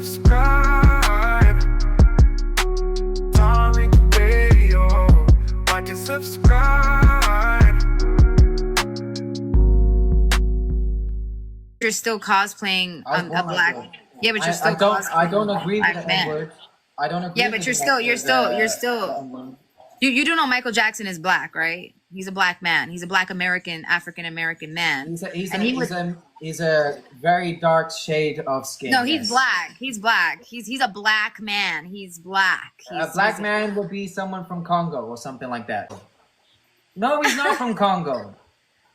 subscribe? Darling Radio. Why don't you subscribe? You're still cosplaying a black. Yeah, but you're still cosplaying. I don't agree with the man. N-word. I don't agree. Yeah, but you're still. You do know Michael Jackson is black, right? He's a black man. He's a black American, African American man. He's a very dark shade of skin. No, he's black. He's black. He's a black man. He's black. A black man would be someone from Congo or something like that. No, he's not from Congo.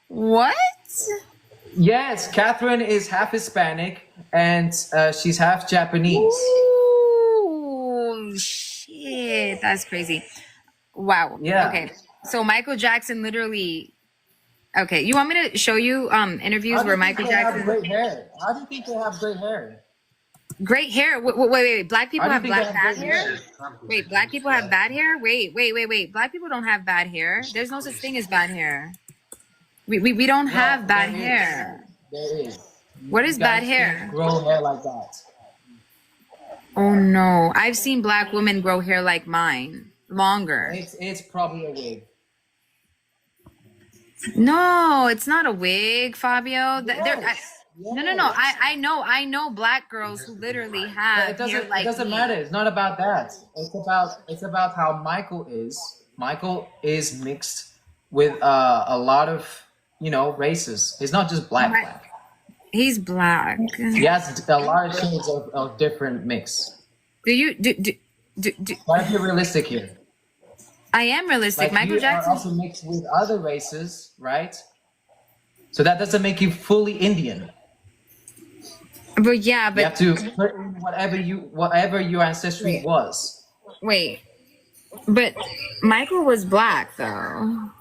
What? Yes, Catherine is half Hispanic and she's half Japanese. Ooh, shit. That's crazy. Wow. Yeah. Okay. So Michael Jackson literally. Okay, you want me to show you interviews where Michael Jackson have great hair? How do you think they have great hair? Great hair. Wait. Black people have bad hair? Wait, black people have bad hair? Wait. Black people don't have bad hair. There's no such thing as bad hair. We don't have bad hair. There is. What is bad hair? Grow hair like that. Oh no, I've seen black women grow hair like mine, longer. It's probably a wig. No, it's not a wig, Fabio. Yes. No. I know black girls who literally have hair like it doesn't matter. It's not about that. It's about how Michael is. Michael is mixed with a lot of races. He's not just black. He's black. He has a lot of shades of different mix. Do Why be realistic here? I am realistic. Like Michael Jackson are also mixed with other races, right? So that doesn't make you fully Indian. But you have to put in whatever your ancestry was. Wait, but Michael was black though.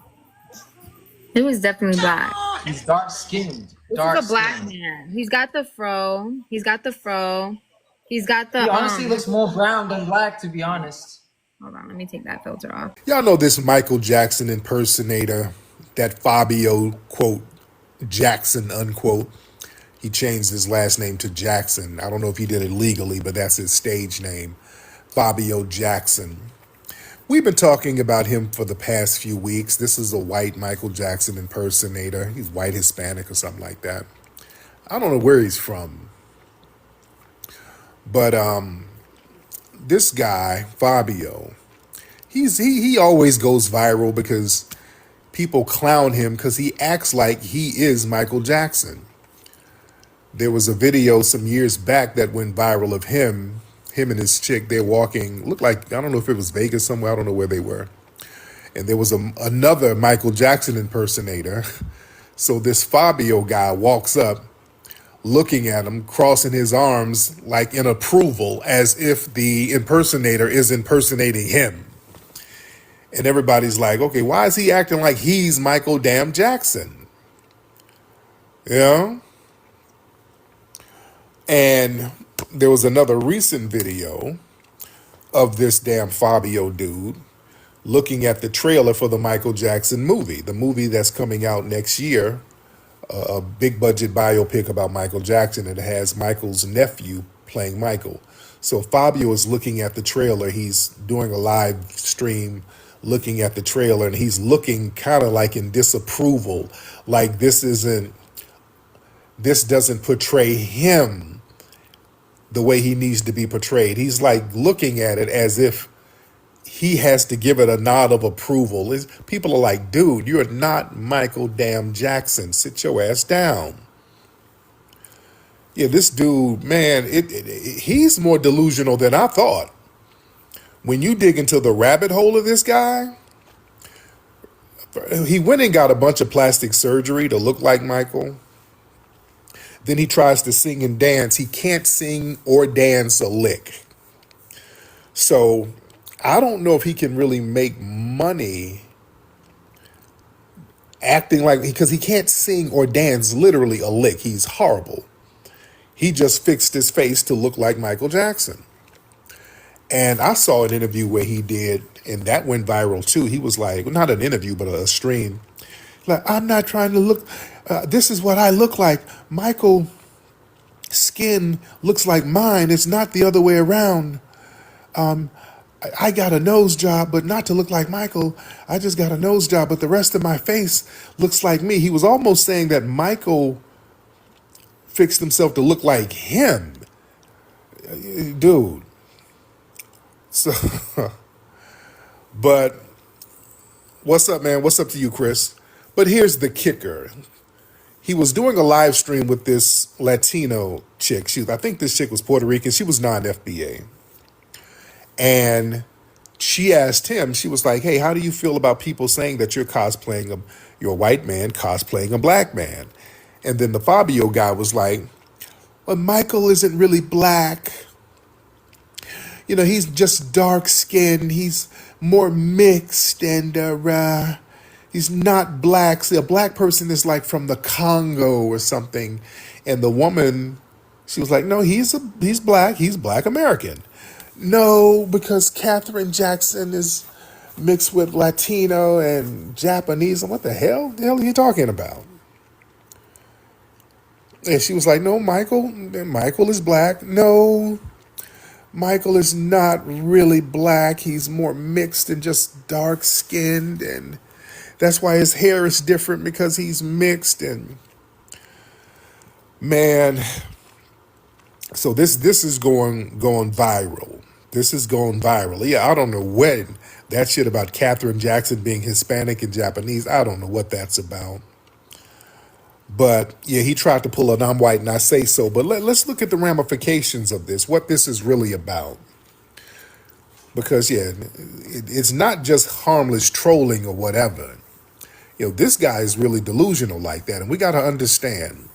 He was definitely black. He's dark skinned. He's a black man. He's got the fro. He's got the. He honestly looks more brown than black, to be honest. Hold on, let me take that filter off. Y'all know this Michael Jackson impersonator, that Fabio, quote, Jackson, unquote. He changed his last name to Jackson. I don't know if he did it legally, but that's his stage name, Fabio Jackson. We've been talking about him for the past few weeks. This is a white Michael Jackson impersonator. He's white Hispanic or something like that. I don't know where he's from. But this guy, Fabio, he always goes viral because people clown him because he acts like he is Michael Jackson. There was a video some years back that went viral of him and his chick. They're walking, looked like, I don't know if it was Vegas somewhere, I don't know where they were. And there was another Michael Jackson impersonator. So this Fabio guy walks up, looking at him, crossing his arms like in approval, as if the impersonator is impersonating him. And everybody's like, okay, why is he acting like he's Michael damn Jackson? You know? And there was another recent video of this damn Fabio dude looking at the trailer for the Michael Jackson movie, the movie that's coming out next year, a big budget biopic about Michael Jackson. It has Michael's nephew playing Michael. So Fabio is looking at the trailer. He's doing a live stream looking at the trailer, and he's looking kind of like in disapproval, like this doesn't portray him the way he needs to be portrayed. He's like looking at it as if he has to give it a nod of approval. People are like, dude, you're not Michael damn Jackson. Sit your ass down. Yeah, this dude, man, he's more delusional than I thought. When you dig into the rabbit hole of this guy, he went and got a bunch of plastic surgery to look like Michael. Then he tries to sing and dance. He can't sing or dance a lick. So I don't know if he can really make money acting like, because he can't sing or dance literally a lick. He's horrible. He just fixed his face to look like Michael Jackson. And I saw an interview where he did, and that went viral too. He was like, not an interview, but a stream. Like, I'm not trying to look, this is what I look like. Michael's skin looks like mine. It's not the other way around. I got a nose job, but not to look like Michael. I just got a nose job, but the rest of my face looks like me. He was almost saying that Michael fixed himself to look like him. Dude. So, but what's up, man? What's up to you, Chris? But here's the kicker. He was doing a live stream with this Latino chick. I think this chick was Puerto Rican. She was non-FBA. And she asked him, she was like, hey, how do you feel about people saying that you're a white man cosplaying a black man? And then the Fabio guy was like, well, Michael isn't really black. You know, he's just dark skinned. He's more mixed and he's not black. See, a black person is like from the Congo or something. And the woman, she was like, no, he's black. He's black American. No, because Catherine Jackson is mixed with Latino and Japanese. And what the hell are you talking about? And she was like, no, Michael is black. No, Michael is not really black. He's more mixed and just dark skinned. And that's why his hair is different, because he's mixed. And man, so this is going viral. This is going viral. Yeah, I don't know when that shit about Catherine Jackson being Hispanic and Japanese, I don't know what that's about. But yeah, he tried to pull an I'm white and I say so. But let's look at the ramifications of this, what this is really about. Because yeah, it's not just harmless trolling or whatever. You know, this guy is really delusional like that. And we got to understand,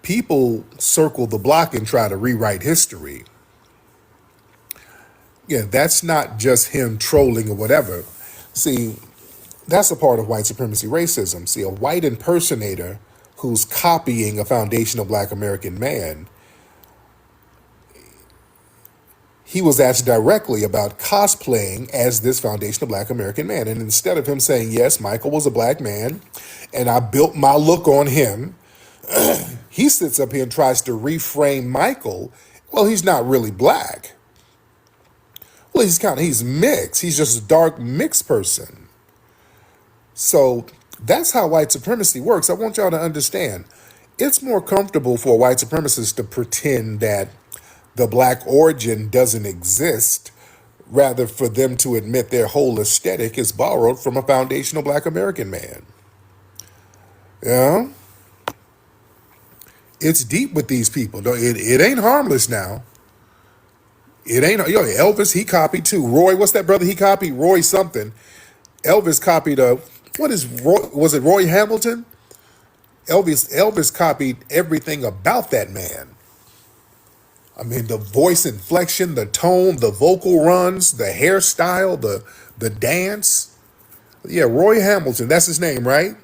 people circle the block and try to rewrite history. Yeah, that's not just him trolling or whatever. See, that's a part of white supremacy racism. See, a white impersonator who's copying a foundational black American man, he was asked directly about cosplaying as this foundational black American man. And instead of him saying, yes, Michael was a black man, and I built my look on him, he sits up here and tries to reframe Michael. Well, he's not really black. Well, he's mixed. He's just a dark mixed person. So that's how white supremacy works. I want y'all to understand. It's more comfortable for a white supremacist to pretend that the black origin doesn't exist, rather for them to admit their whole aesthetic is borrowed from a foundational black American man. Yeah? It's deep with these people. It ain't harmless now. It ain't, Elvis, he copied too. Roy, what's that brother he copied? Roy something. Elvis copied was it Roy Hamilton? Elvis copied everything about that man. I mean, the voice inflection, the tone, the vocal runs, the hairstyle, the dance. Yeah, Roy Hamilton, that's his name, right?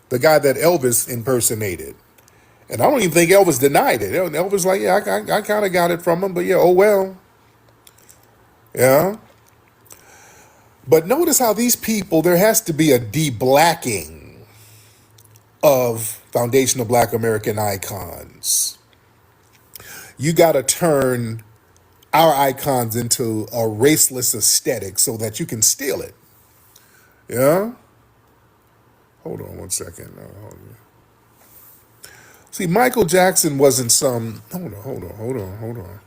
The guy that Elvis impersonated. And I don't even think Elvis denied it. Elvis like, yeah, I kind of got it from him, but yeah, oh well. Yeah. But notice how these people, there has to be a de-blacking of foundational black American icons. You got to turn our icons into a raceless aesthetic so that you can steal it. Yeah? Hold on one second. See, Michael Jackson wasn't some... Hold on.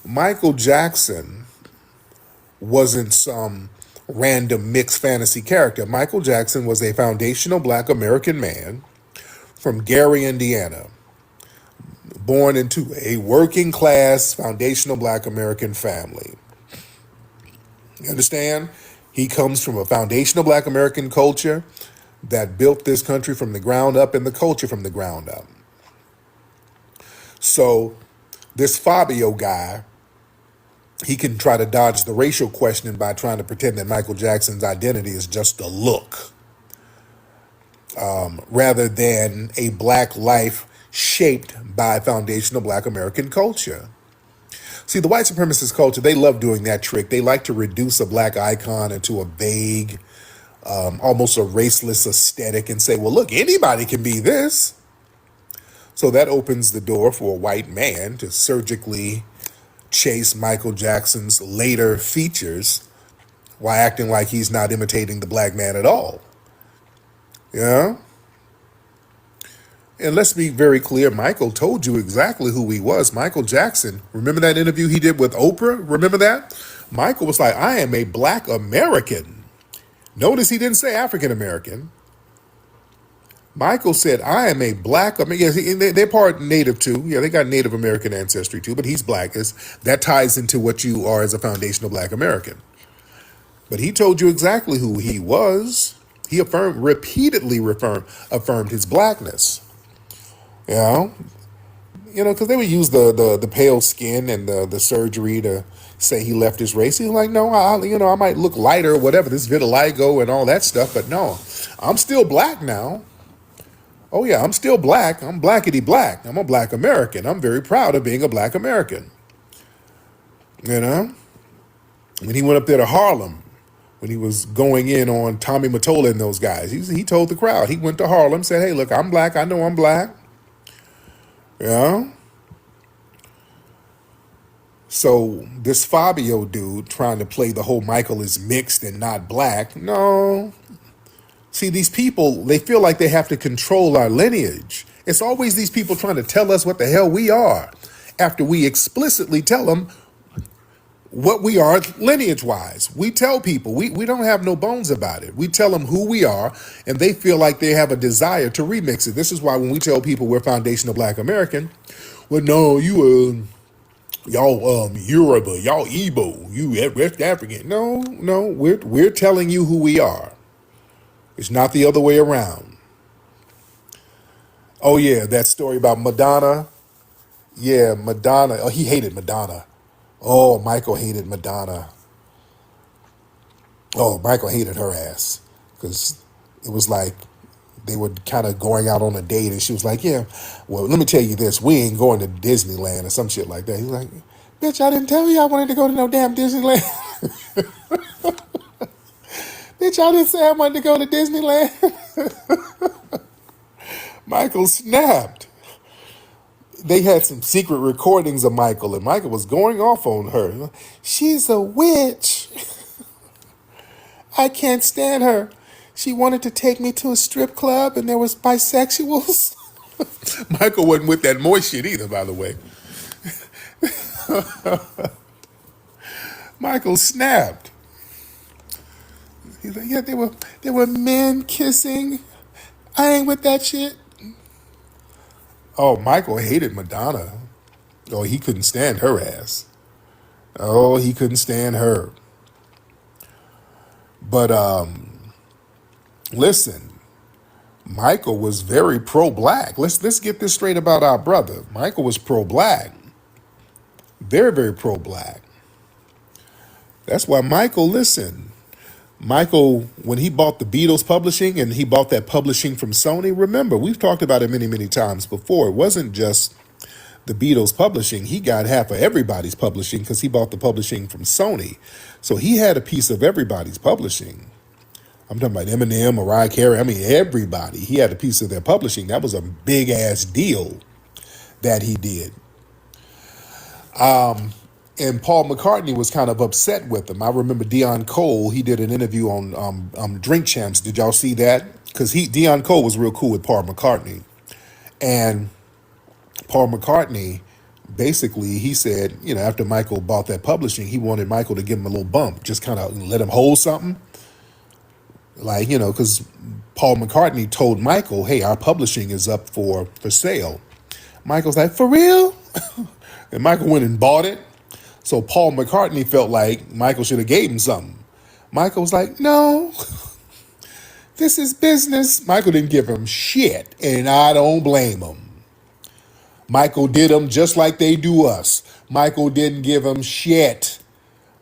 Michael Jackson wasn't some random mixed fantasy character. Michael Jackson was a foundational black American man from Gary, Indiana, born into a working class foundational black American family. You understand? He comes from a foundational black American culture that built this country from the ground up and the culture from the ground up. So this Fabio guy, he can try to dodge the racial question by trying to pretend that Michael Jackson's identity is just a look, rather than a black life shaped by foundational black American culture. See, the white supremacist culture, they love doing that trick. They like to reduce a black icon into a vague, almost a raceless aesthetic and say, well, look, anybody can be this. So that opens the door for a white man to surgically chase Michael Jackson's later features while acting like he's not imitating the black man at all. Yeah? And let's be very clear, Michael told you exactly who he was. Michael Jackson, remember that interview he did with Oprah? Remember that? Michael was like, I am a black American. Notice he didn't say African American. Michael said, I am a black American. Yes, they're part native too. Yeah, they got Native American ancestry too, but he's black. That ties into what you are as a foundational black American. But he told you exactly who he was. He repeatedly affirmed his blackness. Because they would use the pale skin and the surgery to say he left his race. He's like, no, I might look lighter or whatever, this vitiligo and all that stuff, but no, I'm still black now. Oh yeah, I'm still black. I'm blackety black. I'm a black American. I'm very proud of being a black American. When he went up there to Harlem, when he was going in on Tommy Mottola and those guys, he told the crowd, he went to Harlem, said, hey, look, I'm black. I know I'm black. Yeah. So this Fabio dude trying to play the whole Michael is mixed and not black. No. See, these people, they feel like they have to control our lineage. It's always these people trying to tell us what the hell we are after we explicitly tell them what we are lineage-wise. We tell people, we don't have no bones about it. We tell them who we are, and they feel like they have a desire to remix it. This is why when we tell people we're foundational black American, well, no, y'all Yoruba, y'all Igbo, you West African. No, we're telling you who we are. It's not the other way around. Oh yeah, that story about Madonna. Yeah, Madonna. Oh, he hated Madonna. Oh, Michael hated Madonna. Oh, Michael hated her ass. Because it was like they were kind of going out on a date and she was like, yeah, well, let me tell you this. We ain't going to Disneyland or some shit like that. He's like, bitch, I didn't tell you I wanted to go to no damn Disneyland. Bitch, I didn't say I wanted to go to Disneyland. Michael snapped. They had some secret recordings of Michael, and Michael was going off on her. She's a witch. I can't stand her. She wanted to take me to a strip club, and there was bisexuals. Michael wasn't with that moist shit either, by the way. Michael snapped. He's like, yeah, there were men kissing. I ain't with that shit. Oh, Michael hated Madonna. Oh, he couldn't stand her ass. Oh, he couldn't stand her. But listen, Michael was very pro-black. Let's get this straight about our brother. Michael was pro-black. Very, very pro-black. That's why Michael, listen. Michael, when he bought the Beatles publishing and he bought that publishing from Sony, remember, we've talked about it many, many times before. It wasn't just the Beatles publishing. He got half of everybody's publishing because he bought the publishing from Sony. So he had a piece of everybody's publishing. I'm talking about Eminem, Mariah Carey. I mean, everybody. He had a piece of their publishing. That was a big-ass deal that he did. And Paul McCartney was kind of upset with him. I remember Dion Cole, he did an interview on Drink Champs. Did y'all see that? Because Dion Cole was real cool with Paul McCartney. And Paul McCartney, basically, he said, after Michael bought that publishing, he wanted Michael to give him a little bump, just kind of let him hold something. Like, because Paul McCartney told Michael, hey, our publishing is up for sale. Michael's like, for real? And Michael went and bought it. So Paul McCartney felt like Michael should have gave him something. Michael was like, no, this is business. Michael didn't give him shit, and I don't blame him. Michael did them just like they do us. Michael didn't give him shit.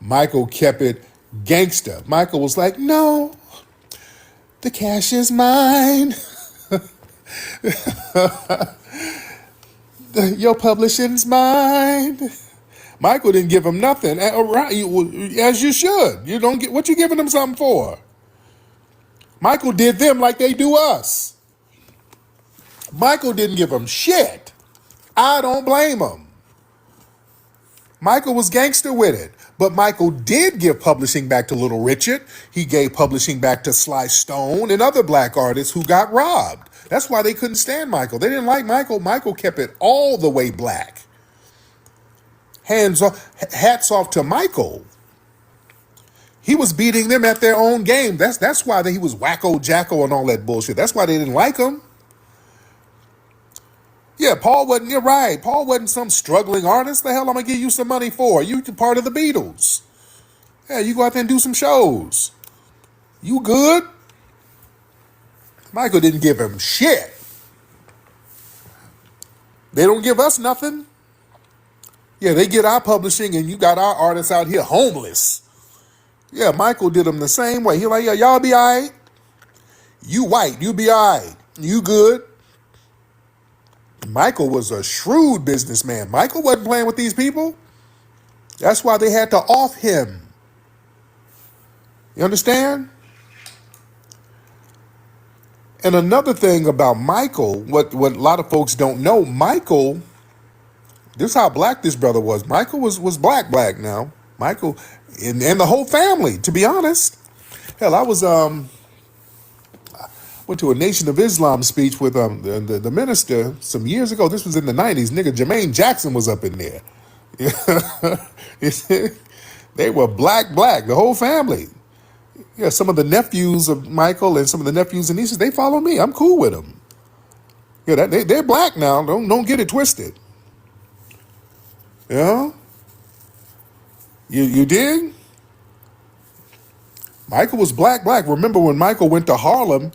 Michael kept it gangster. Michael was like, no, the cash is mine. Your publishing's mine. Michael didn't give him nothing, as you should. You don't get what you giving them something for. Michael did them like they do us. Michael didn't give him shit. I don't blame him. Michael was gangster with it. But Michael did give publishing back to Little Richard. He gave publishing back to Sly Stone and other black artists who got robbed. That's why they couldn't stand Michael. They didn't like Michael. Michael kept it all the way black. Hands off, hats off to Michael. He was beating them at their own game. That's why he was wacko jacko and all that bullshit. That's why they didn't like him. Yeah, Paul wasn't, you're right. Paul wasn't some struggling artist. The hell I'm going to give you some money for? You part of the Beatles. Yeah, you go out there and do some shows. You good? Michael didn't give him shit. They don't give us nothing. Yeah, they get our publishing and you got our artists out here homeless. Yeah, Michael did them the same way. He like, yeah, y'all be all right. You white, you be all right. You good. Michael was a shrewd businessman. Michael wasn't playing with these people. That's why they had to off him. You understand? And another thing about Michael, what a lot of folks don't know, Michael, this is how black this brother was. Michael was black now. Michael and the whole family, to be honest. Hell, I was went to a Nation of Islam speech with the minister some years ago. This was in the 90s. Nigga, Jermaine Jackson was up in there. They were black, the whole family. Yeah, some of the nephews of Michael and some of the nephews and nieces, they follow me. I'm cool with them. Yeah, they're black now. Don't get it twisted. Yeah? You dig? Michael was black. Remember when Michael went to Harlem,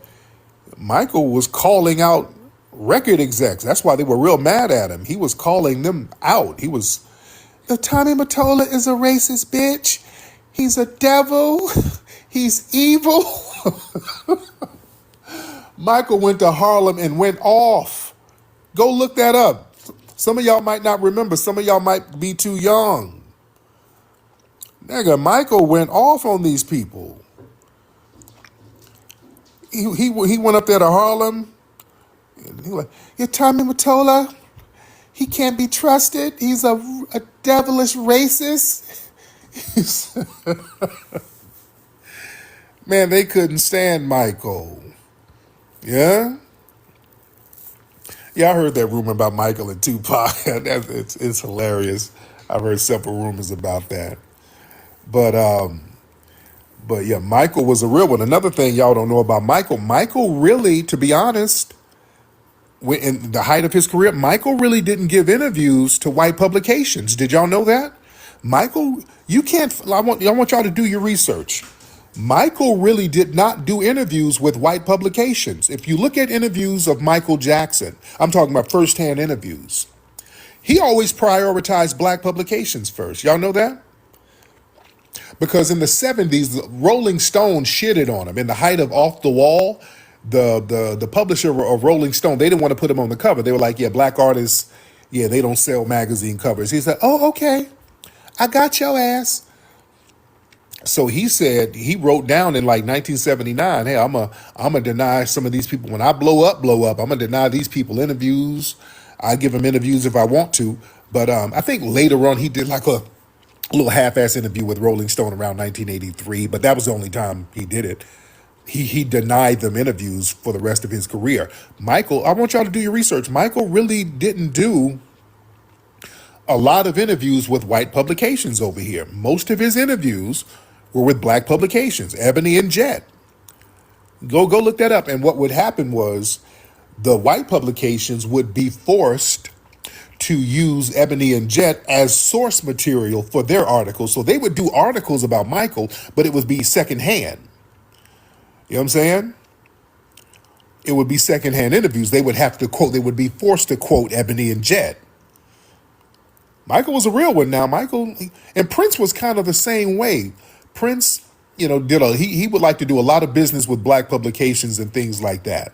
Michael was calling out record execs. That's why they were real mad at him. He was calling them out. He was, Tommy Mottola is a racist bitch. He's a devil. He's evil. Michael went to Harlem and went off. Go look that up. Some of y'all might not remember. Some of y'all might be too young. Nigga, Michael went off on these people. He went up there to Harlem. And he was like, yeah, Tommy Mottola, he can't be trusted. He's a devilish racist. Man, they couldn't stand Michael. Yeah? Yeah, I heard that rumor about Michael and Tupac. It's hilarious. I've heard several rumors about that. But yeah, Michael was a real one. Another thing y'all don't know about Michael really, to be honest, in the height of his career, Michael really didn't give interviews to white publications. Did y'all know that? Michael, you can't, I want y'all to do your research. Michael really did not do interviews with white publications. If you look at interviews of Michael Jackson, I'm talking about firsthand interviews, he always prioritized black publications first. Y'all know that? Because in the 70s, Rolling Stone shitted on him. In the height of Off the Wall, the publisher of Rolling Stone, they didn't want to put him on the cover. They were like, yeah, black artists, yeah, they don't sell magazine covers. He said, oh, okay, I got your ass. So he said, he wrote down in like 1979, hey, I'm gonna deny some of these people. When I blow up, I'm gonna deny these people interviews. I give them interviews if I want to. But I think later on he did like a little half-ass interview with Rolling Stone around 1983, but that was the only time he did it. He denied them interviews for the rest of his career. Michael, I want y'all to do your research. Michael really didn't do a lot of interviews with white publications over here. Most of his interviews were with black publications, Ebony and Jet. Go look that up. And what would happen was the white publications would be forced to use Ebony and Jet as source material for their articles. So they would do articles about Michael, but it would be secondhand. You know what I'm saying? It would be secondhand interviews. They would have to quote, they would be forced to quote Ebony and Jet. Michael was a real one now. Michael, and Prince was kind of the same way. Prince, he would like to do a lot of business with black publications and things like that.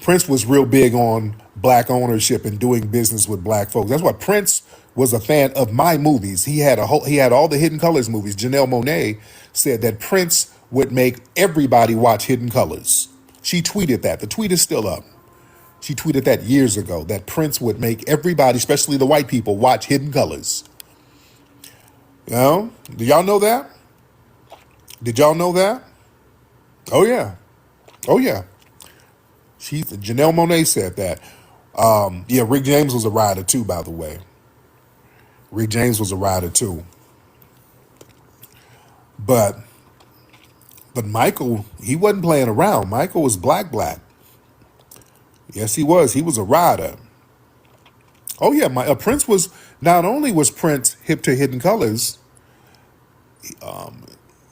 Prince was real big on black ownership and doing business with black folks. That's why Prince was a fan of my movies. He had all the Hidden Colors movies. Janelle Monáe said that Prince would make everybody watch Hidden Colors. She tweeted that. The tweet is still up. She tweeted that years ago, that Prince would make everybody, especially the white people, watch Hidden Colors. You know? Do y'all know that? Did y'all know that? Oh, yeah. Oh, yeah. Janelle Monáe said that. Yeah, Rick James was a rider too, by the way. Rick James was a rider too. But Michael, he wasn't playing around. Michael was black. Yes, he was. He was a rider. Oh yeah, Prince was, not only was Prince hip to Hidden Colors,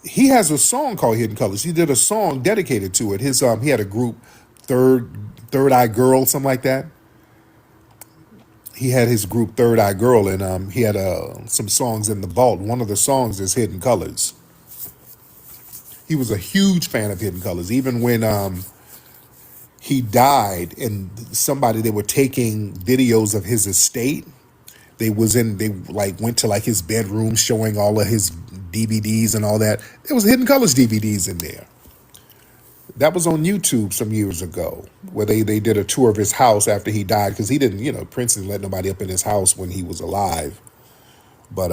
he has a song called Hidden Colors. He did a song dedicated to it. He had a group, Third Eye Girl, something like that. He had his group Third Eye Girl, and he had some songs in the vault. One of the songs is Hidden Colors. He was a huge fan of Hidden Colors, even when he died, and they were taking videos of his estate. They went to like his bedroom, showing all of his DVDs and all that. There was Hidden Colors DVDs in there. That was on YouTube some years ago, where they did a tour of his house after he died, because he didn't, Prince didn't let nobody up in his house when he was alive. But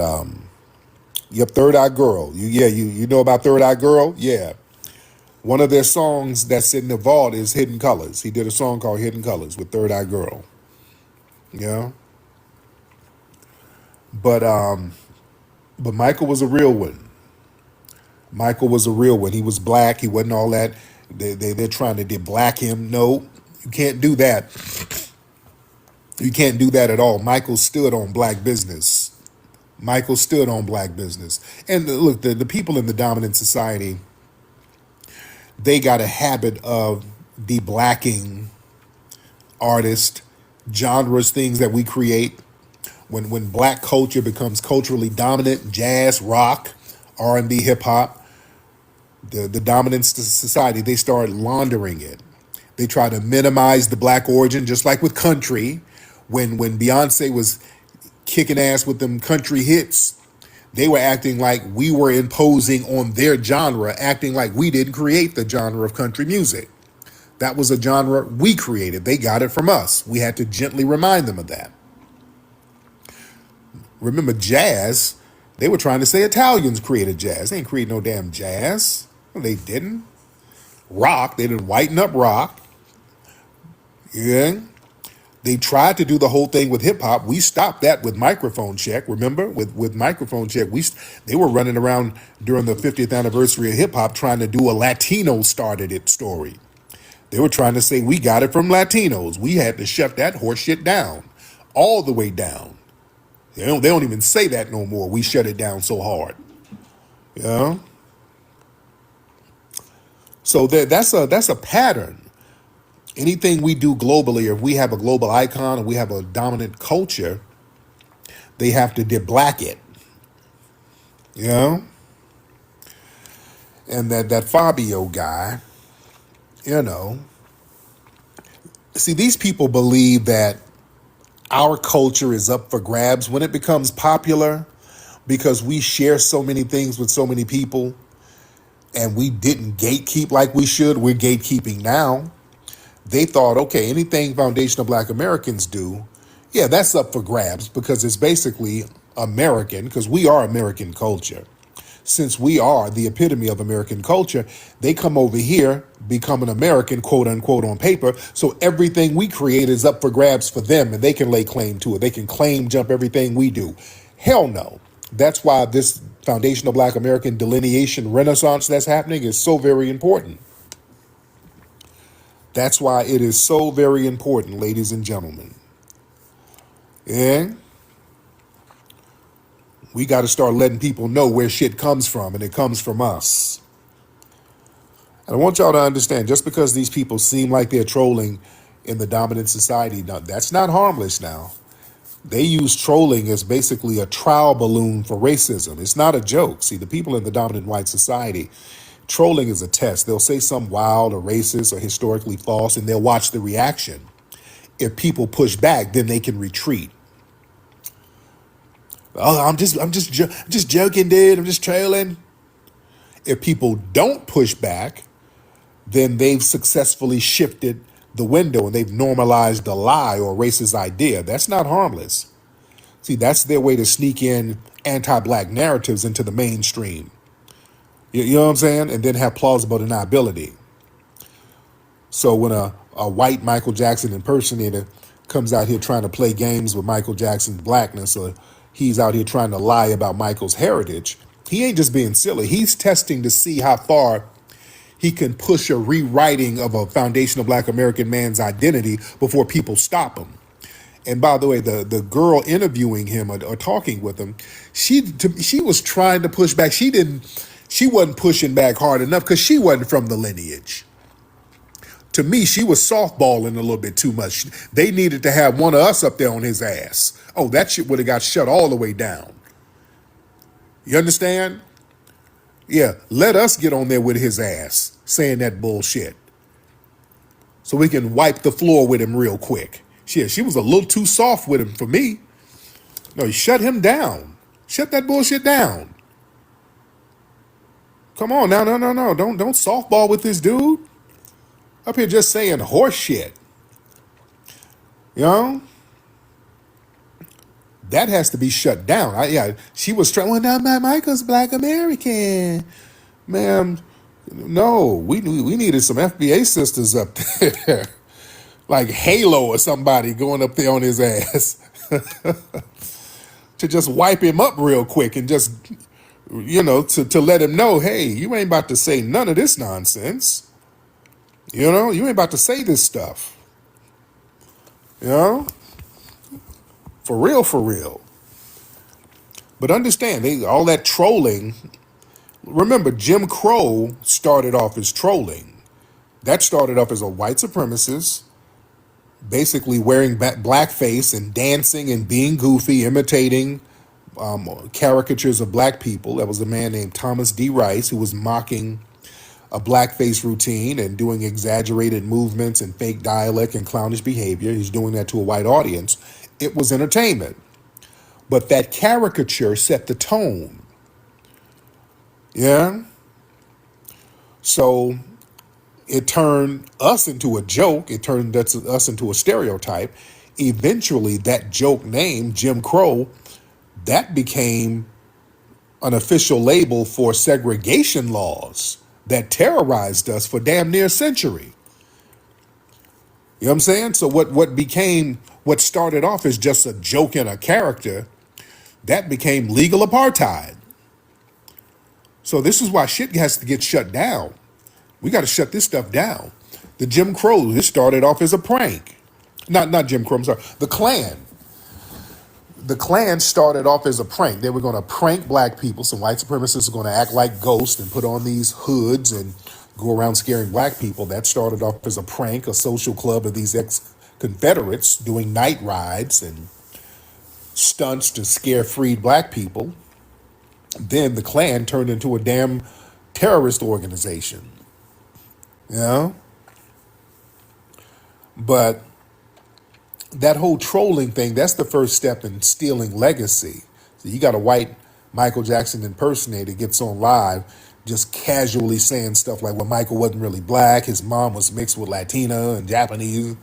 yep, Third Eye Girl. You know about Third Eye Girl? Yeah. One of their songs that's in the vault is Hidden Colors. He did a song called Hidden Colors with Third Eye Girl. Yeah. But Michael was a real one. Michael was a real one. He was black. He wasn't all that. They're trying to de-black him. No, you can't do that. You can't do that at all. Michael stood on black business. Michael stood on black business. And look, the people in the dominant society, they got a habit of de-blacking artists, genres, things that we create. When black culture becomes culturally dominant, jazz, rock, R&B, hip hop, the dominant society, they start laundering it. They try to minimize the black origin, just like with country. When Beyonce was kicking ass with them country hits, they were acting like we were imposing on their genre, acting like we didn't create the genre of country music. That was a genre we created. They got it from us. We had to gently remind them of that. Remember jazz, they were trying to say Italians created jazz. They ain't create no damn jazz. Well, they didn't. Rock, they didn't whiten up rock. Yeah. They tried to do the whole thing with hip hop. We stopped that with Microphone Check. Remember, with Microphone Check, they were running around during the 50th anniversary of hip hop trying to do a Latino started it story. They were trying to say we got it from Latinos. We had to shut that horse shit down, all the way down. They don't even say that no more. We shut it down so hard. Yeah. So that's a pattern. Anything we do globally, or if we have a global icon or we have a dominant culture, they have to de-black it. You know? And that Fabio guy, see, these people believe that our culture is up for grabs when it becomes popular, because we share so many things with so many people and we didn't gatekeep like we should. We're gatekeeping now. They thought, okay, anything foundational Black Americans do, yeah, that's up for grabs because it's basically American, because we are American culture. Since we are the epitome of American culture, they come over here, become an American, quote unquote, on paper. So everything we create is up for grabs for them, and they can lay claim to it. They can claim jump everything we do. Hell no. That's why this foundational Black American delineation renaissance that's happening is so very important. That's why it is so very important, ladies and gentlemen. Yeah? We got to start letting people know where shit comes from, and it comes from us. And I want y'all to understand, just because these people seem like they're trolling in the dominant society, that's not harmless now. They use trolling as basically a trial balloon for racism. It's not a joke. See, the people in the dominant white society, trolling is a test. They'll say something wild or racist or historically false, and they'll watch the reaction. If people push back, then they can retreat. Oh, I'm just joking, dude. I'm just trailing. If people don't push back, then they've successfully shifted the window and they've normalized the lie or racist idea. That's not harmless. See, that's their way to sneak in anti-black narratives into the mainstream. You know what I'm saying? And then have plausible deniability. So when a white Michael Jackson impersonator comes out here trying to play games with Michael Jackson's blackness, or he's out here trying to lie about Michael's heritage, he ain't just being silly. He's testing to see how far he can push a rewriting of a foundational black American man's identity before people stop him. And by the way, the girl interviewing him or talking with him, she was trying to push back. She wasn't pushing back hard enough because she wasn't from the lineage. To me, she was softballing a little bit too much. They needed to have one of us up there on his ass. Oh, that shit would have got shut all the way down. You understand? Yeah, let us get on there with his ass saying that bullshit so we can wipe the floor with him real quick. Shit, she was a little too soft with him for me. No, you shut him down. Shut that bullshit down. Come on now, no. Don't softball with this dude. Up here just saying horse shit. You know? That has to be shut down. She was trying, well, now Michael's black American. Ma'am, no, we needed some FBA sisters up there. Like Halo or somebody going up there on his ass. To just wipe him up real quick and just, to let him know, hey, you ain't about to say none of this nonsense. You ain't about to say this stuff. For real, for real. But understand, all that trolling, remember, Jim Crow started off as trolling. That started off as a white supremacist, basically wearing blackface and dancing and being goofy, imitating caricatures of black people. That was a man named Thomas D. Rice who was mocking a blackface routine and doing exaggerated movements and fake dialect and clownish behavior. He's doing that to a white audience. It was entertainment. But that caricature set the tone. Yeah? So it turned us into a joke. It turned us into a stereotype. Eventually, that joke name, Jim Crow, that became an official label for segregation laws that terrorized us for damn near a century. You know what I'm saying? So what started off as just a joke and a character, that became legal apartheid. So this is why shit has to get shut down. We got to shut this stuff down. The Jim Crow, this started off as a prank. Not Jim Crow, I'm sorry. The Klan. The Klan started off as a prank. They were going to prank black people. Some white supremacists are going to act like ghosts and put on these hoods and go around scaring black people. That started off as a prank, a social club of these ex-Confederates doing night rides and stunts to scare freed black people. Then the Klan turned into a damn terrorist organization. But that whole trolling thing, that's the first step in stealing legacy. So you got a white Michael Jackson impersonator gets on live just casually saying stuff like, well, Michael wasn't really black, his mom was mixed with Latina and Japanese.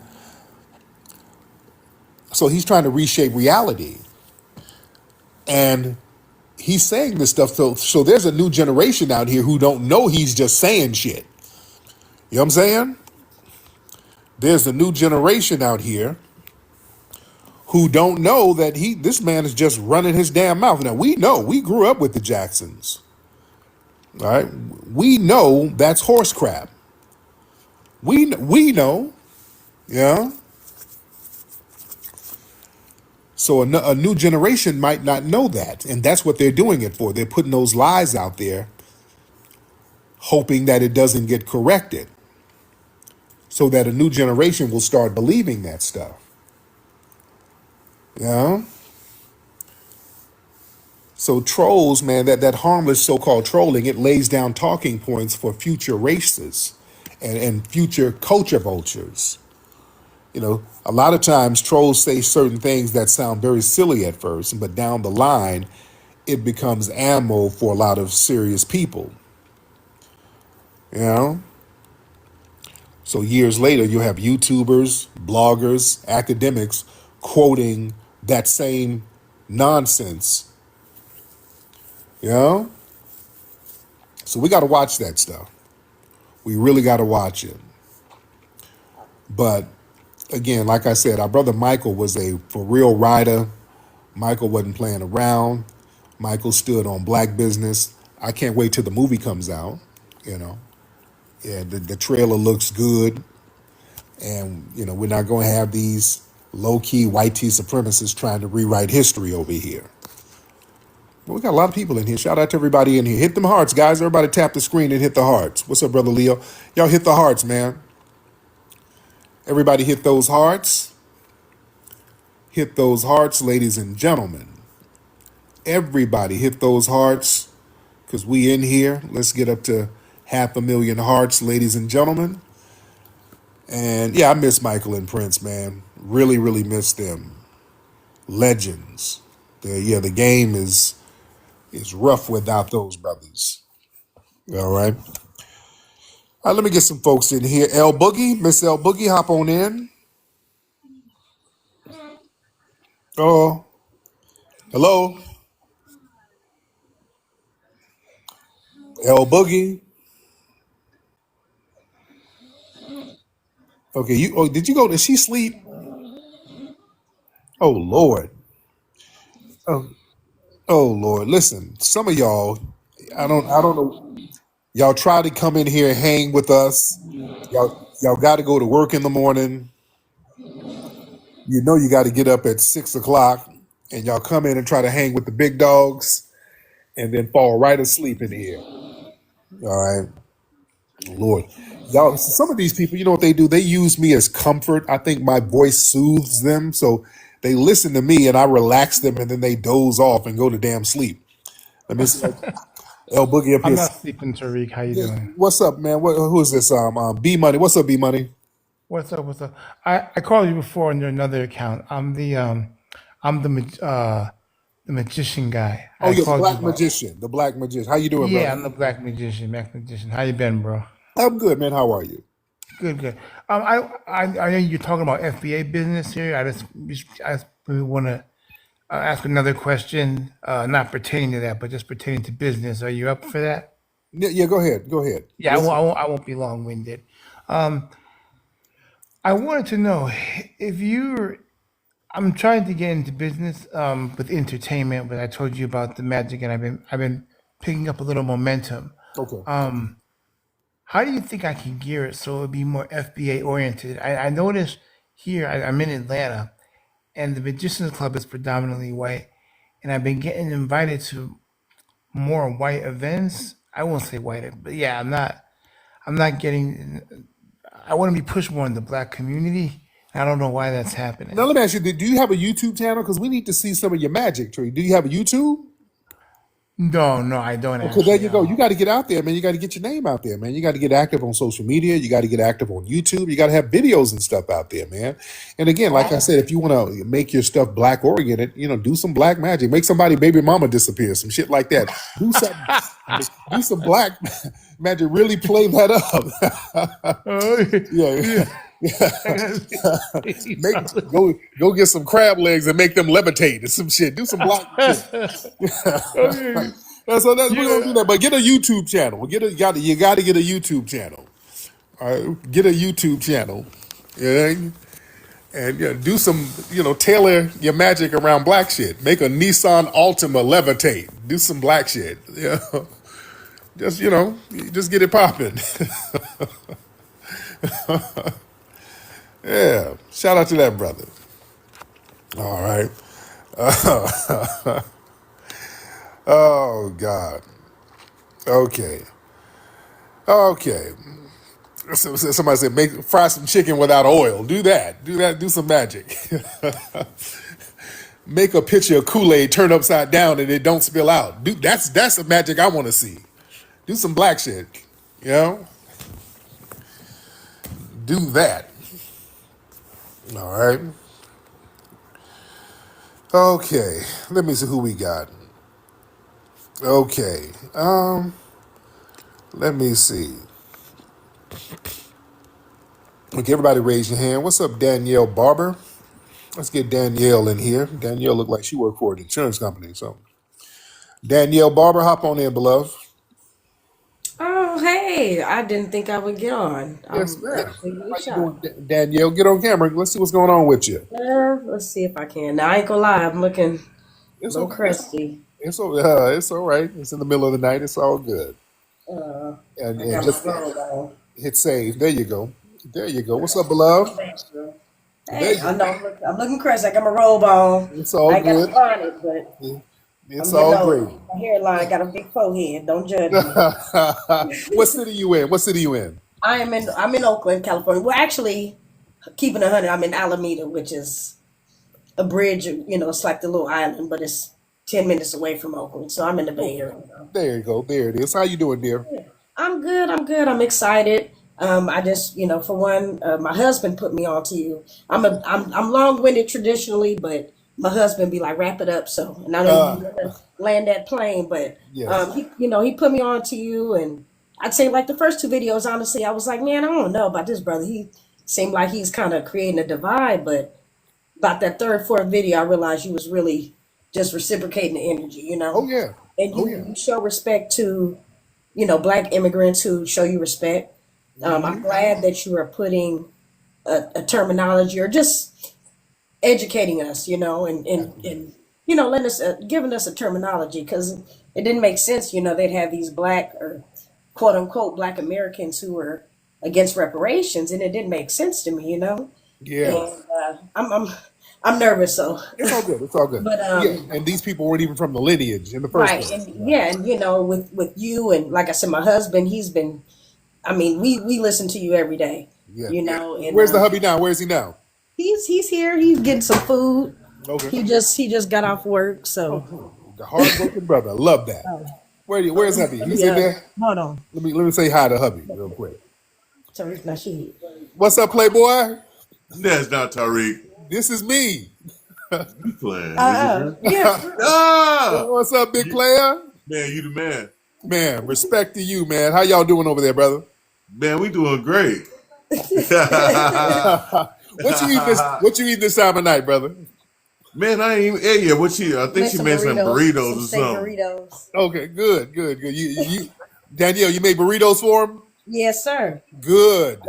So he's trying to reshape reality. And he's saying this stuff, so there's a new generation out here who don't know he's just saying shit. You know what I'm saying? There's a new generation out here who don't know that this man is just running his damn mouth. Now, we know, we grew up with the Jacksons. All right? We know that's horse crap. We know, yeah. So a new generation might not know that, and that's what they're doing it for. They're putting those lies out there, hoping that it doesn't get corrected, so that a new generation will start believing that stuff. Yeah. So trolls, man, that harmless so-called trolling, it lays down talking points for future races and future culture vultures. A lot of times trolls say certain things that sound very silly at first, but down the line, it becomes ammo for a lot of serious people. So years later, you have YouTubers, bloggers, academics quoting that same nonsense. You know? So we got to watch that stuff. We really got to watch it. But again, like I said, our brother Michael was a for real rider. Michael wasn't playing around. Michael stood on black business. I can't wait till the movie comes out. You know, yeah, the trailer looks good, and you know we're not going to have these low key white tea supremacists trying to rewrite history over here. Well, we got a lot of people in here. Shout out to everybody in here. Hit them hearts, guys. Everybody tap the screen and hit the hearts. What's up, brother Leo? Y'all hit the hearts, man. Everybody hit those hearts. Hit those hearts, ladies and gentlemen. Everybody hit those hearts because we in here. Let's get up to 500,000 hearts, ladies and gentlemen. And yeah, I miss Michael and Prince, man. Really, really miss them. Legends. The game is rough without those brothers. All right. All right, let me get some folks in here. L Boogie, Miss L Boogie, hop on in. Oh, hello, L Boogie. Okay, you. Oh, did you go? Did she sleep? Oh Lord. Oh, oh Lord. Listen, some of y'all, I don't know. Y'all try to come in here and hang with us. Y'all got to go to work in the morning. You know you got to get up at 6 o'clock, and y'all come in and try to hang with the big dogs, and then fall right asleep in here. All right, Lord, y'all. Some of these people, you know what they do? They use me as comfort. I think my voice soothes them, so they listen to me, and I relax them, and then they doze off and go to damn sleep. Let me see. L Boogie up I'm here. not sleeping, Tariq. How you doing? What's up, man? Who is this? B Money. What's up, B Money? What's up? What's up? I called you before under another account. I'm the magician guy. Oh, I you're the called you Black about. Magician. The Black Magician. How you doing, Yeah, brother? I'm the black magician, black magician. How you been, bro? I'm good, man. How are you? Good, good. I know you're talking about FBA business here. I just really want to ask another question, not pertaining to that, but just pertaining to business. Are you up for that? Yeah, go ahead. Go ahead. Yeah, Listen. I won't be long winded. Um, I wanted to know if you're I'm trying to get into business with entertainment, but I told you about the magic, and I've been picking up a little momentum. Okay. Um, how do you think I can gear it so it'll be more FBA oriented? I noticed here I'm in Atlanta, and the Magicians Club is predominantly white, and I've been getting invited to more white events. I won't say white, but yeah, I'm not getting. I want to be pushed more in the black community. I don't know why that's Now happening. let me ask you: do you have a YouTube channel? Because we need to see some of your magic, Tree. Do you have a YouTube? No, no, I don't Okay, there actually. you go. You got to get out there, man. You got to get your name out there, man. You got to get active on social media. You got to get active on YouTube. You got to have videos and stuff out there, man. And again, like I said, if you want to make your stuff black oriented, do some black magic. Make somebody baby mama disappear, some shit like that. Do some, do some black magic. Really play that up. Oh, Yeah. yeah. I gotta see Make something. go get some crab legs and make them levitate or some shit. Do some black shit. Okay. So we're gonna do Yeah. that. But get a YouTube channel. You got to get a YouTube channel. All right, get a YouTube channel. Yeah, and do some tailor your magic around black shit. Make a Nissan Altima levitate. Do some black shit. Yeah, just get it popping. Yeah, shout out to that brother. All right. Oh God. Okay. Okay. Somebody said fry some chicken without oil. Do that. Do that. Do some magic. Make a pitcher of Kool-Aid turn upside down and it don't spill out. That's the magic I want to see. Do some black shit. You know? Do that. All right. Okay. Let me see who we got. Okay. Let me see. Okay, everybody raise your hand. What's up, Danielle Barber? Let's get Danielle in here. Danielle looked like she worked for an insurance company. So, Danielle Barber, hop on in, beloved. Oh, hey, I didn't think I would get on. Yes, I'm ma'am. actually really How you shocked. doing, Danielle? Get on camera. Let's see what's going on with you. Let's see if I can. Now, I ain't gonna lie, I'm looking a It's little okay. crusty. It's all right. It's in the middle of the night. It's all good. I And got my just phone on. hit save. There you go. There you go. What's up, That's my beloved? background. There Hey, you I know I'm looking crusty. I got my robe on. It's all I ain't got the good. bonnet, but It's I'm getting all old. great. My hairline got a big forehead. Don't judge me. What city you in? What city you in? I'm in Oakland, California. Well, actually, keeping 100, I'm in Alameda, which is a bridge. It's like the little island, but it's 10 minutes away from Oakland. So I'm in the Bay Okay. Area. There you go. There it is. How you doing, dear? I'm good. I'm good. I'm excited. I just, for one, my husband put me on to you. I'm long-winded traditionally, but my husband be like, wrap it up. So, and I know you Uh, want to land that plane, but yes. he put me on to you, and I'd say like the first two videos, honestly, I was like, man, I don't know about this brother. He seemed like he's kind of creating a divide, but about that third, fourth video, I realized you was really just reciprocating the energy, Oh yeah. and Oh you yeah. you show respect to black immigrants who show you respect. I'm glad that you are putting a terminology or just educating us, and letting us giving us a terminology because it didn't make sense. They'd have these black or quote unquote black Americans who were against reparations, and it didn't make sense to me. Yeah. And I'm nervous, so It's all good. It's all good. but Yeah. And these people weren't even from the lineage in the first right, place. and Yeah. yeah, and with you and like I said, my husband, he's been. I mean, we listen to you every day, Yeah. and Where's the hubby now? Where is he now? he's here. He's getting some food. Okay. He just got off work, Oh, so cool. The hardworking brother. I love that. Where's hubby? He's in yeah. there. Hold on, Let me say hi to hubby real quick. Tariq. Now she. What's up, Playboy? That's not Tariq. This is me. You playing? This is her? Yeah. Ah! What's up, big player? Man, you the man. Man, respect to you, man. How y'all doing over there, brother? Man, we doing great. What you eat this? What you eat this time of night, brother? Man, I ain't even ate yet. I think Made she some made some burritos, burritos some or steak something. burritos. Okay, good. Danielle, you made burritos for him. Yes, sir. Good.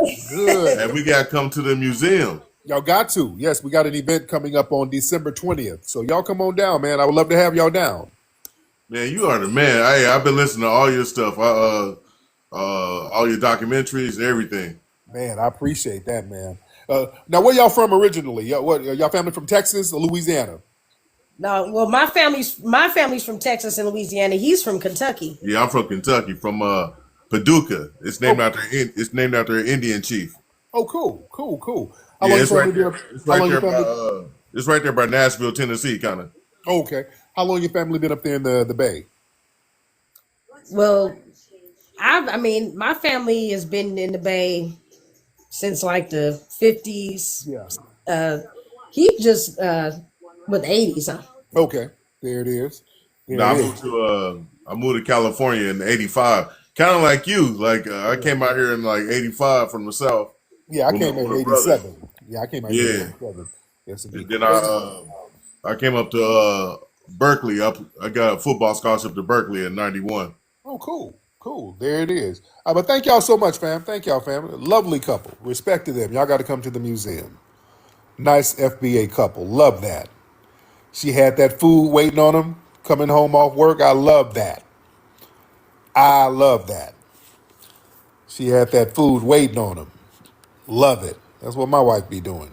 And we got to come to the museum. Y'all got to. Yes, we got an event coming up on December 20th. So y'all come on down, man. I would love to have y'all down. Man, you are the man. I've been listening to all your stuff. All your documentaries, everything. Man, I appreciate that, man. Now, where y'all from originally? Y'all family from Texas or Louisiana? No, well, my family's from Texas and Louisiana. He's from Kentucky. Yeah, I'm from Kentucky, from Paducah. It's named Oh, after an Indian chief. oh, cool. How Yeah, long your it's right family been there. up? It's How right long your there by family? it's right there by Nashville, Tennessee, kind of. Oh, okay. How long your family been up there in the Bay? Well, I mean, my family has been in the Bay since like the 50s. Yeah. Uh, he just with the 80s, huh? Okay. There it is. There No, it is. I moved to California in '85, kind of like you. Like I came out here in like '85 from the South Yeah, I with came my in older brother. '87. Yeah, I came out here in Yeah, '87. Yes, indeed. and then I came up to Berkeley. I got a football scholarship to Berkeley in '91. Oh, cool. There it is. But thank y'all so much, fam. Thank y'all, fam. Lovely couple. Respect to them. Y'all got to come to the museum. Nice FBA couple. Love that. She had that food waiting on them coming home off work. I love that. I love that. She had that food waiting on them. Love it. That's what my wife be doing.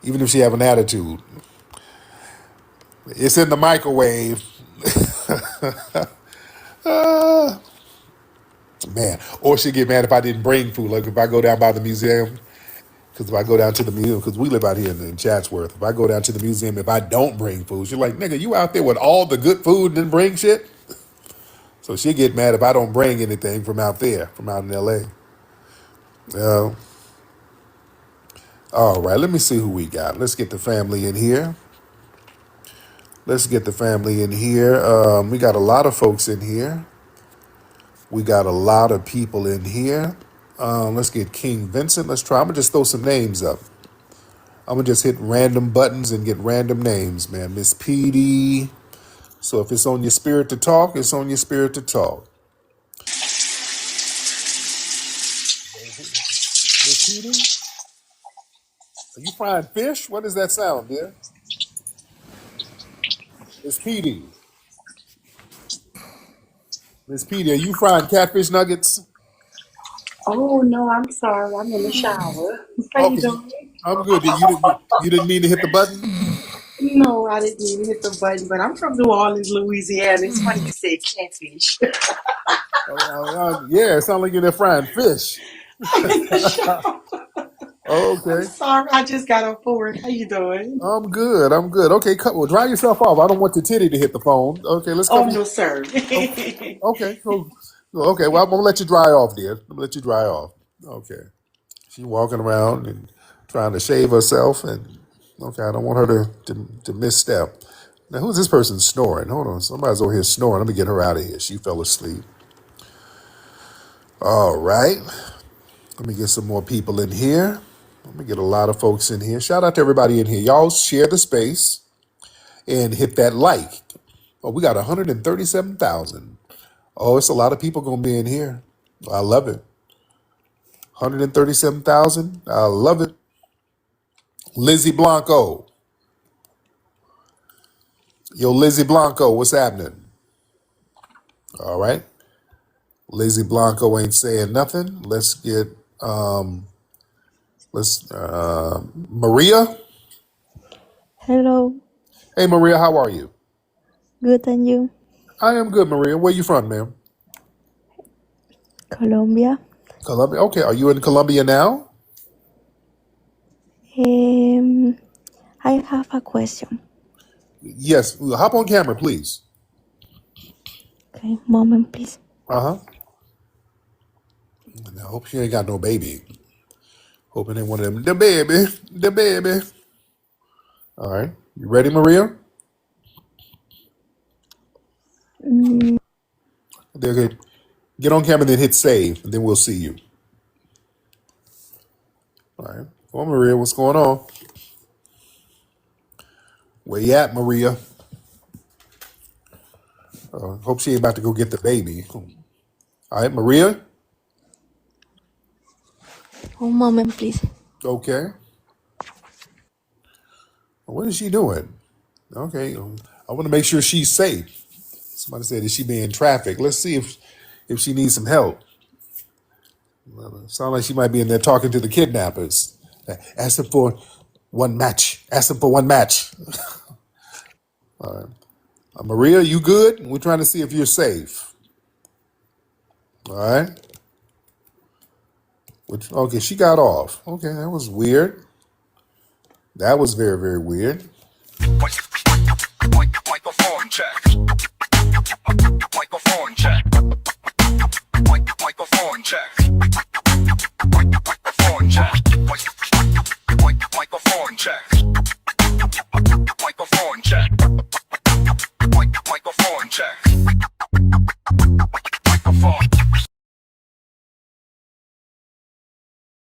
Even if she have an attitude. It's in the microwave. Man. Or she get mad if I didn't bring food. Like if I go down by the museum. Because if I go down to the museum, because we live out here in Chatsworth, if I go down to the museum, if I don't bring food, she's like, nigga, you out there with all the good food and didn't bring shit? So she get mad if I don't bring anything from out there, from out in L.A. Uh, all right, let me see who we got. Let's get the family in here. We got a lot of folks in here. We got a lot of people in here. Let's get King Vincent. Let's try. I'm gonna just throw some names up. I'm gonna just hit random buttons and get random names, man. Miss PD. So if it's on your spirit to talk, it's on your spirit to talk. Miss PD, are you frying fish? What does that sound, dear? Miss PD. Miss PD, are you frying catfish nuggets? Oh no, I'm sorry. I'm in the shower. How you Okay, doing? I'm good. You didn't mean to hit the button? No, I didn't even hit the button, but I'm from New Orleans, Louisiana. It's funny you said catfish. Yeah, it sounds like you're there frying fish. I'm in the shower. I'm Okay. sorry. I just got on board. How you doing? I'm good. I'm good. Okay, well, dry yourself off. I don't want your titty to hit the phone. Okay, let's Oh cover. no, sir. Okay, cool. Okay, well, I'm gonna let you dry off, dear. I'm gonna let you dry off. Okay. She walking around and trying to shave herself, and okay, I don't want her to misstep. Now, who's this person snoring? Hold on, somebody's over here snoring. Let me get her out of here. She fell asleep. All right, let me get some more people in here. Let me get a lot of folks in here. Shout out to everybody in here. Y'all share the space and hit that like. Oh, we got 137,000. Oh, it's a lot of people gonna be in here. I love it. 137,000. I love it. Lizzie Blanco. Yo, Lizzie Blanco, what's happening? All right. Lizzie Blanco ain't saying nothing. Let's get Maria. Hello, Hey Maria, how are you? good and you? I am good, Maria. Where you from, ma'am? Colombia. Colombia. Okay, are you in Colombia now? Um, I have a question. Yes. Hop on camera, please. Okay, moment please. Uh-huh. I hope she ain't got no baby. Hoping they one of them. The baby. All right. You ready, Maria? Mm, They're good. Get on camera and then hit save, and then we'll see you. All right. Well, Maria, what's going on? Where you at, Maria? Hope she ain't about to go get the baby. All right, Maria? one moment please. Okay. What is she doing? Okay. I want to make sure she's safe. Somebody said, is she being trafficked? Let's see if she needs some help. Sound like she might be in there talking to the kidnappers. Ask them for one match. Ask them for one match. Maria, you good? We're trying to see if you're safe. All right. Okay, she got off. Okay, that was weird. That was very, very weird. Microphone check. Microphone check. Microphone check. Microphone check. Microphone check.